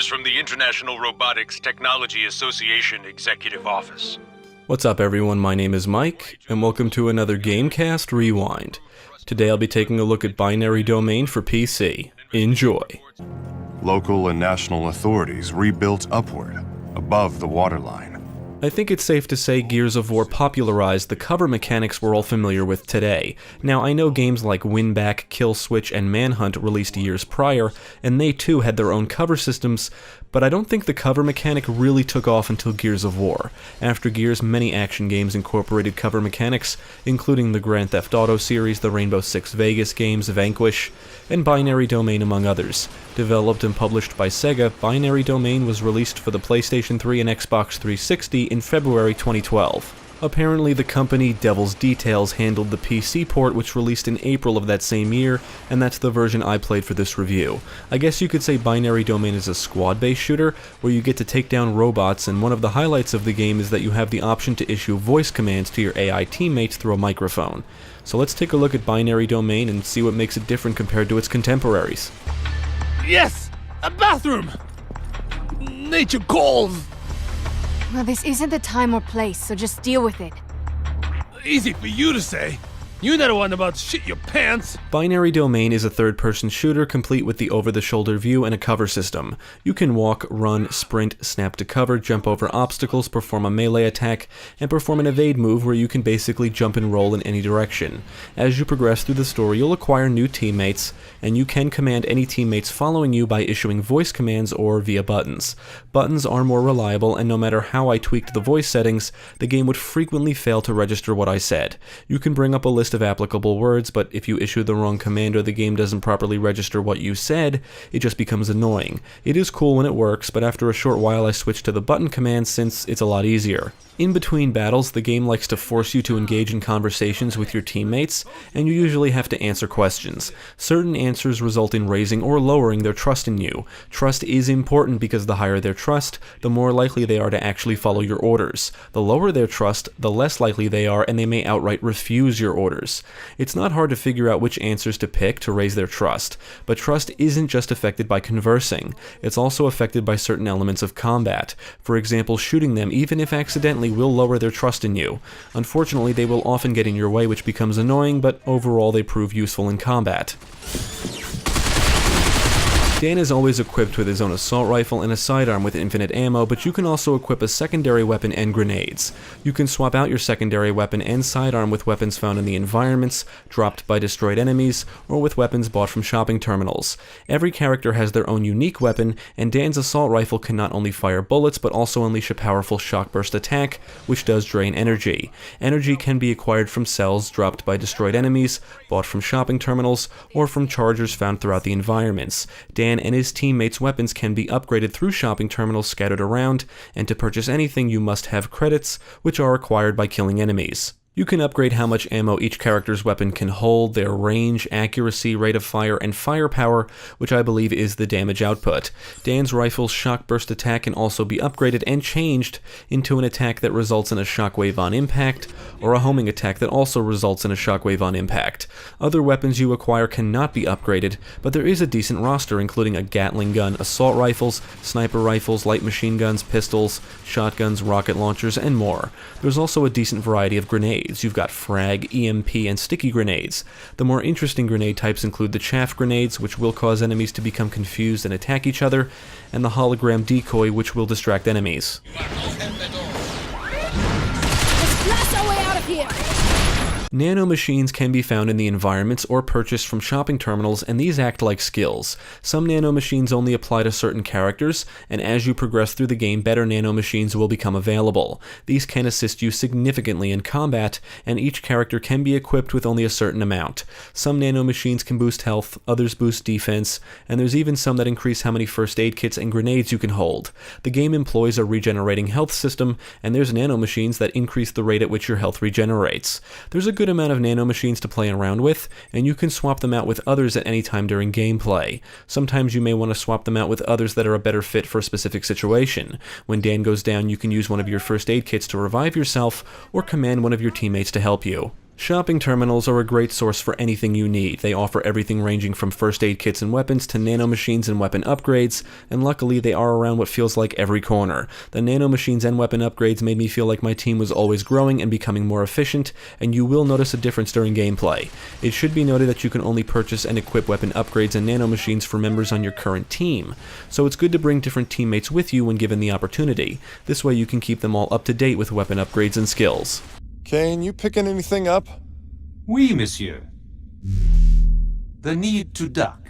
is from the International Robotics Technology Association Executive Office. What's up everyone, my name is Mike, and welcome to another GameCast Rewind. Today I'll be taking a look at Binary Domain for PC. Enjoy! Local and national authorities rebuilt upward, above the waterline. I think it's safe to say Gears of War popularized the cover mechanics we're all familiar with today. Now, I know games like Winback, Kill Switch, and Manhunt released years prior, and they too had their own cover systems, but I don't think the cover mechanic really took off until Gears of War. After Gears, many action games incorporated cover mechanics, including the Grand Theft Auto series, the Rainbow Six Vegas games, Vanquish, and Binary Domain among others. Developed and published by Sega, Binary Domain was released for the PlayStation 3 and Xbox 360 in February 2012. Apparently the company Devil's Details handled the PC port, which released in April of that same year, and that's the version I played for this review. I guess you could say Binary Domain is a squad-based shooter, where you get to take down robots, and one of the highlights of the game is that you have the option to issue voice commands to your AI teammates through a microphone. So let's take a look at Binary Domain and see what makes it different compared to its contemporaries. Yes! A bathroom! Nature calls! Well, this isn't the time or place, so just deal with it. Easy for you to say. You're not the one about to shit your pants. Binary Domain is a third-person shooter complete with the over-the-shoulder view and a cover system. You can walk, run, sprint, snap to cover, jump over obstacles, perform a melee attack, and perform an evade move where you can basically jump and roll in any direction. As you progress through the story, you'll acquire new teammates, and you can command any teammates following you by issuing voice commands or via buttons. Buttons are more reliable, and no matter how I tweaked the voice settings, the game would frequently fail to register what I said. You can bring up a list of applicable words, but if you issue the wrong command or the game doesn't properly register what you said, it just becomes annoying. It is cool when it works, but after a short while I switched to the button command since it's a lot easier. In between battles, the game likes to force you to engage in conversations with your teammates, and you usually have to answer questions. Certain answers result in raising or lowering their trust in you. Trust is important because the higher their trust, the more likely they are to actually follow your orders. The lower their trust, the less likely they are, and they may outright refuse your orders. It's not hard to figure out which answers to pick to raise their trust, but trust isn't just affected by conversing. It's also affected by certain elements of combat. For example, shooting them, even if accidentally, will lower their trust in you. Unfortunately, they will often get in your way, which becomes annoying, but overall they prove useful in combat. Dan is always equipped with his own assault rifle and a sidearm with infinite ammo, but you can also equip a secondary weapon and grenades. You can swap out your secondary weapon and sidearm with weapons found in the environments, dropped by destroyed enemies, or with weapons bought from shopping terminals. Every character has their own unique weapon, and Dan's assault rifle can not only fire bullets, but also unleash a powerful shock burst attack, which does drain energy. Energy can be acquired from cells dropped by destroyed enemies, bought from shopping terminals, or from chargers found throughout the environments. Dan and his teammates' weapons can be upgraded through shopping terminals scattered around, and to purchase anything you must have credits, which are acquired by killing enemies. You can upgrade how much ammo each character's weapon can hold, their range, accuracy, rate of fire, and firepower, which I believe is the damage output. Dan's rifle's shock burst attack can also be upgraded and changed into an attack that results in a shockwave on impact, or a homing attack that also results in a shockwave on impact. Other weapons you acquire cannot be upgraded, but there is a decent roster including a Gatling gun, assault rifles, sniper rifles, light machine guns, pistols, shotguns, rocket launchers, and more. There's also a decent variety of grenades. You've got frag, EMP, and sticky grenades. The more interesting grenade types include the chaff grenades, which will cause enemies to become confused and attack each other, and the hologram decoy, which will distract enemies. Let's blast our way out of here! Nanomachines can be found in the environments or purchased from shopping terminals, and these act like skills. Some nanomachines only apply to certain characters, and as you progress through the game, better nanomachines will become available. These can assist you significantly in combat, and each character can be equipped with only a certain amount. Some nanomachines can boost health, others boost defense, and there's even some that increase how many first aid kits and grenades you can hold. The game employs a regenerating health system, and there's nanomachines that increase the rate at which your health regenerates. There's a good amount of nanomachines to play around with, and you can swap them out with others at any time during gameplay. Sometimes you may want to swap them out with others that are a better fit for a specific situation. When Dan goes down, you can use one of your first aid kits to revive yourself, or command one of your teammates to help you. Shopping terminals are a great source for anything you need. They offer everything ranging from first aid kits and weapons to nanomachines and weapon upgrades, and luckily they are around what feels like every corner. The nanomachines and weapon upgrades made me feel like my team was always growing and becoming more efficient, and you will notice a difference during gameplay. It should be noted that you can only purchase and equip weapon upgrades and nanomachines for members on your current team, so it's good to bring different teammates with you when given the opportunity. This way you can keep them all up to date with weapon upgrades and skills. Kane, you picking anything up? Oui, monsieur. The need to duck.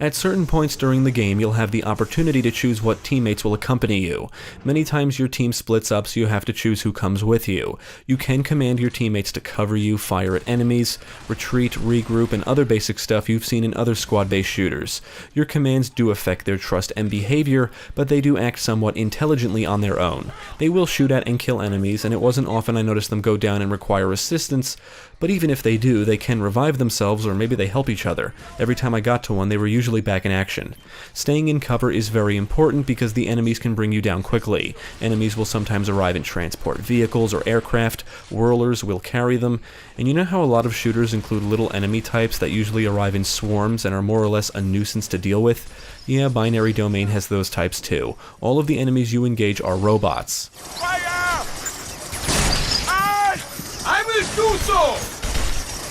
At certain points during the game, you'll have the opportunity to choose what teammates will accompany you. Many times your team splits up, so you have to choose who comes with you. You can command your teammates to cover you, fire at enemies, retreat, regroup, and other basic stuff you've seen in other squad-based shooters. Your commands do affect their trust and behavior, but they do act somewhat intelligently on their own. They will shoot at and kill enemies, and it wasn't often I noticed them go down and require assistance, but even if they do, they can revive themselves, or maybe they help each other. Every time I got to one, they were usually back in action. Staying in cover is very important because the enemies can bring you down quickly. Enemies will sometimes arrive in transport vehicles or aircraft, whirlers will carry them, and you know how a lot of shooters include little enemy types that usually arrive in swarms and are more or less a nuisance to deal with? Yeah, Binary Domain has those types too. All of the enemies you engage are robots. Fire! I will do so!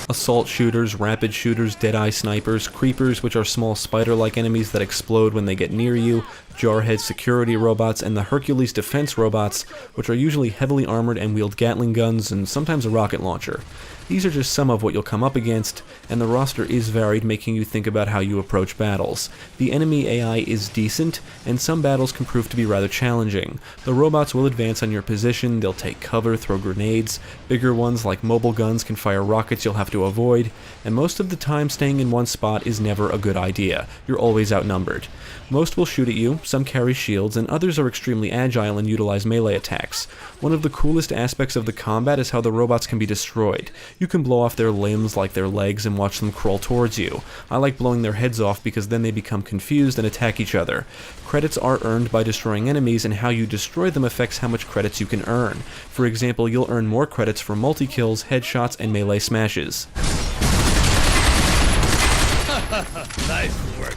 Assault shooters, rapid shooters, deadeye snipers, creepers, which are small spider-like enemies that explode when they get near you, Jarhead security robots, and the Hercules defense robots, which are usually heavily armored and wield Gatling guns and sometimes a rocket launcher. These are just some of what you'll come up against, and the roster is varied, making you think about how you approach battles. The enemy AI is decent, and some battles can prove to be rather challenging. The robots will advance on your position, they'll take cover, throw grenades, bigger ones like mobile guns can fire rockets you'll have to avoid, and most of the time staying in one spot is never a good idea. You're always outnumbered. Most will shoot at you, some carry shields, and others are extremely agile and utilize melee attacks. One of the coolest aspects of the combat is how the robots can be destroyed. You can blow off their limbs like their legs and watch them crawl towards you. I like blowing their heads off because then they become confused and attack each other. Credits are earned by destroying enemies, and how you destroy them affects how much credits you can earn. For example, you'll earn more credits for multi-kills, headshots, and melee smashes. Nice work.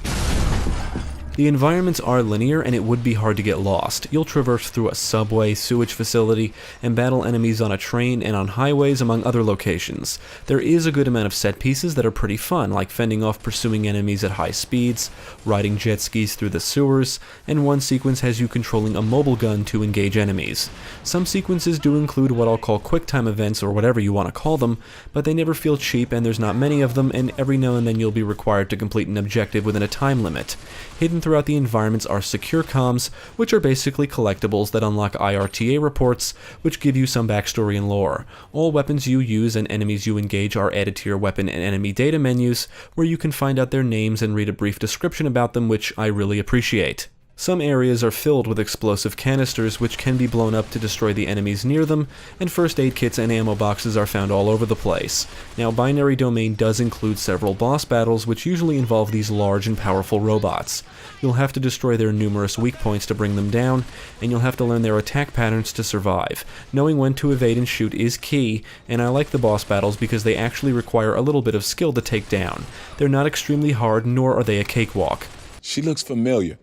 The environments are linear, and it would be hard to get lost. You'll traverse through a subway, sewage facility, and battle enemies on a train and on highways, among other locations. There is a good amount of set pieces that are pretty fun, like fending off pursuing enemies at high speeds, riding jet skis through the sewers, and one sequence has you controlling a mobile gun to engage enemies. Some sequences do include what I'll call quick-time events, or whatever you want to call them, but they never feel cheap, and there's not many of them, and every now and then you'll be required to complete an objective within a time limit. Hidden throughout the environments are secure comms, which are basically collectibles that unlock IRTA reports, which give you some backstory and lore. All weapons you use and enemies you engage are added to your weapon and enemy data menus, where you can find out their names and read a brief description about them, which I really appreciate. Some areas are filled with explosive canisters which can be blown up to destroy the enemies near them, and first aid kits and ammo boxes are found all over the place. Now, Binary Domain does include several boss battles which usually involve these large and powerful robots. You'll have to destroy their numerous weak points to bring them down, and you'll have to learn their attack patterns to survive. Knowing when to evade and shoot is key, and I like the boss battles because they actually require a little bit of skill to take down. They're not extremely hard, nor are they a cakewalk. She looks familiar.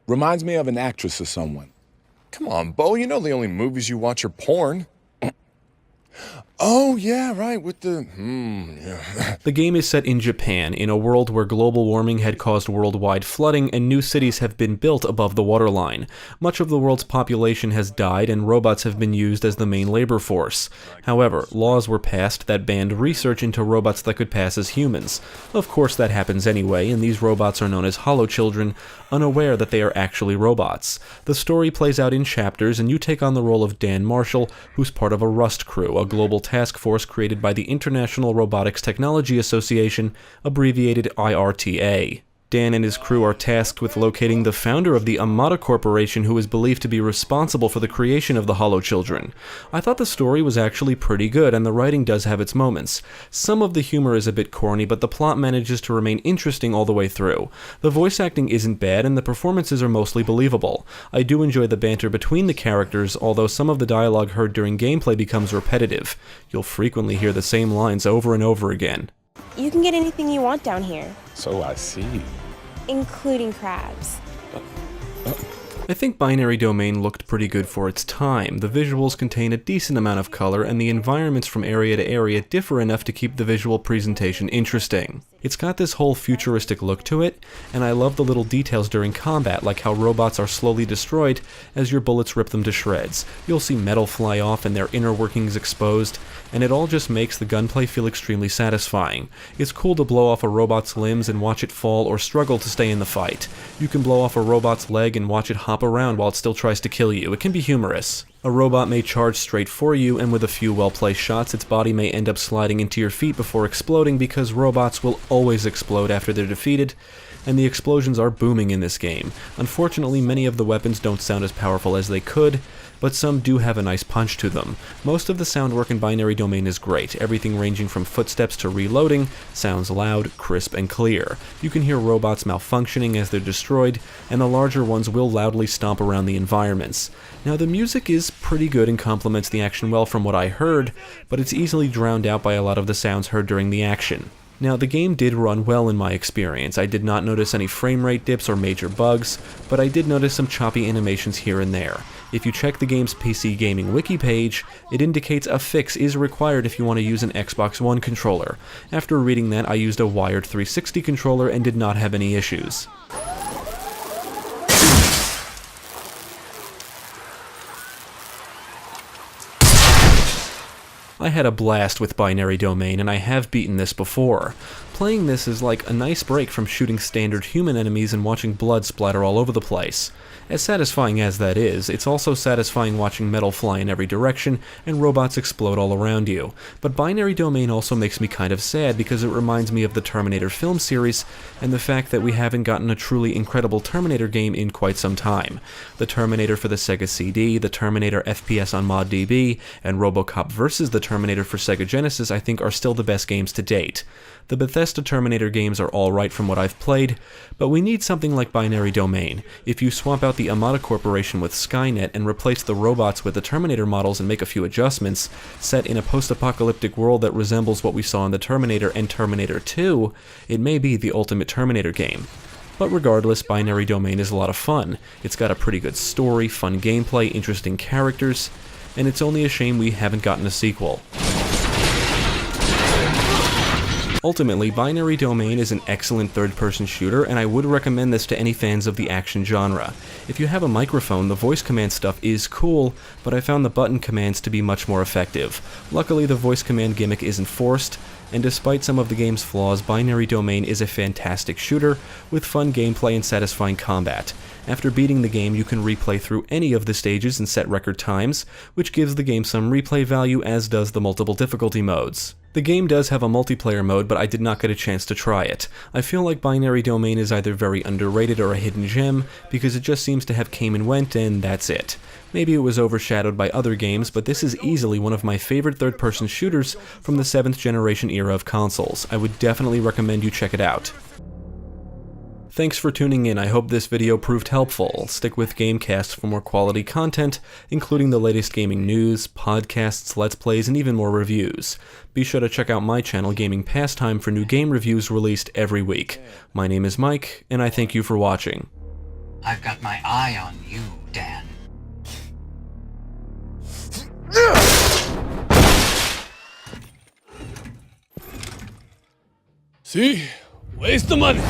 Reminds me of an actress or someone. Come on, Bo, you know the only movies you watch are porn. Oh, yeah, right, with the... yeah. The game is set in Japan, in a world where global warming had caused worldwide flooding and new cities have been built above the waterline. Much of the world's population has died and robots have been used as the main labor force. However, laws were passed that banned research into robots that could pass as humans. Of course that happens anyway, and these robots are known as Hollow Children, unaware that they are actually robots. The story plays out in chapters, and you take on the role of Dan Marshall, who's part of a Rust crew, a global task force created by the International Robotics Technology Association, abbreviated IRTA. Dan and his crew are tasked with locating the founder of the Amada Corporation, who is believed to be responsible for the creation of the Hollow Children. I thought the story was actually pretty good, and the writing does have its moments. Some of the humor is a bit corny, but the plot manages to remain interesting all the way through. The voice acting isn't bad, and the performances are mostly believable. I do enjoy the banter between the characters, although some of the dialogue heard during gameplay becomes repetitive. You'll frequently hear the same lines over and over again. You can get anything you want down here, So I see. including crabs. I think Binary Domain looked pretty good for its time. The visuals contain a decent amount of color, and the environments from area to area differ enough to keep the visual presentation interesting. It's got this whole futuristic look to it, and I love the little details during combat, like how robots are slowly destroyed as your bullets rip them to shreds. You'll see metal fly off and their inner workings exposed, and it all just makes the gunplay feel extremely satisfying. It's cool to blow off a robot's limbs and watch it fall or struggle to stay in the fight. You can blow off a robot's leg and watch it hop around while it still tries to kill you. It can be humorous. A robot may charge straight for you, and with a few well-placed shots, its body may end up sliding into your feet before exploding, because robots will always explode after they're defeated, and the explosions are booming in this game. Unfortunately, many of the weapons don't sound as powerful as they could, but some do have a nice punch to them. Most of the sound work in Binary Domain is great. Everything ranging from footsteps to reloading sounds loud, crisp, and clear. You can hear robots malfunctioning as they're destroyed, and the larger ones will loudly stomp around the environments. Now, the music is pretty good and complements the action well from what I heard, but it's easily drowned out by a lot of the sounds heard during the action. Now, the game did run well in my experience. I did not notice any frame rate dips or major bugs, but I did notice some choppy animations here and there. If you check the game's PC Gaming Wiki page, it indicates a fix is required if you want to use an Xbox One controller. After reading that, I used a wired 360 controller and did not have any issues. I had a blast with Binary Domain, and I have beaten this before. Playing this is like a nice break from shooting standard human enemies and watching blood splatter all over the place. As satisfying as that is, it's also satisfying watching metal fly in every direction and robots explode all around you. But Binary Domain also makes me kind of sad because it reminds me of the Terminator film series and the fact that we haven't gotten a truly incredible Terminator game in quite some time. The Terminator for the Sega CD, the Terminator FPS on ModDB, and RoboCop vs. the Terminator for Sega Genesis I think are still the best games to date. The Bethesda Terminator games are alright from what I've played, but we need something like Binary Domain. If you swap out the Amada Corporation with Skynet and replace the robots with the Terminator models and make a few adjustments, set in a post-apocalyptic world that resembles what we saw in the Terminator and Terminator 2, it may be the ultimate Terminator game. But regardless, Binary Domain is a lot of fun. It's got a pretty good story, fun gameplay, interesting characters, and it's only a shame we haven't gotten a sequel. Ultimately, Binary Domain is an excellent third-person shooter, and I would recommend this to any fans of the action genre. If you have a microphone, the voice command stuff is cool, but I found the button commands to be much more effective. Luckily, the voice command gimmick isn't forced, and despite some of the game's flaws, Binary Domain is a fantastic shooter with fun gameplay and satisfying combat. After beating the game, you can replay through any of the stages and set record times, which gives the game some replay value, as does the multiple difficulty modes. The game does have a multiplayer mode, but I did not get a chance to try it. I feel like Binary Domain is either very underrated or a hidden gem, because it just seems to have came and went, and that's it. Maybe it was overshadowed by other games, but this is easily one of my favorite third-person shooters from the 7th generation era of consoles. I would definitely recommend you check it out. Thanks for tuning in. I hope this video proved helpful. Stick with GameCast for more quality content, including the latest gaming news, podcasts, let's plays, and even more reviews. Be sure to check out my channel, Gaming Pastime, for new game reviews released every week. My name is Mike, and I thank you for watching. I've got my eye on you, Dan. See? Waste the money.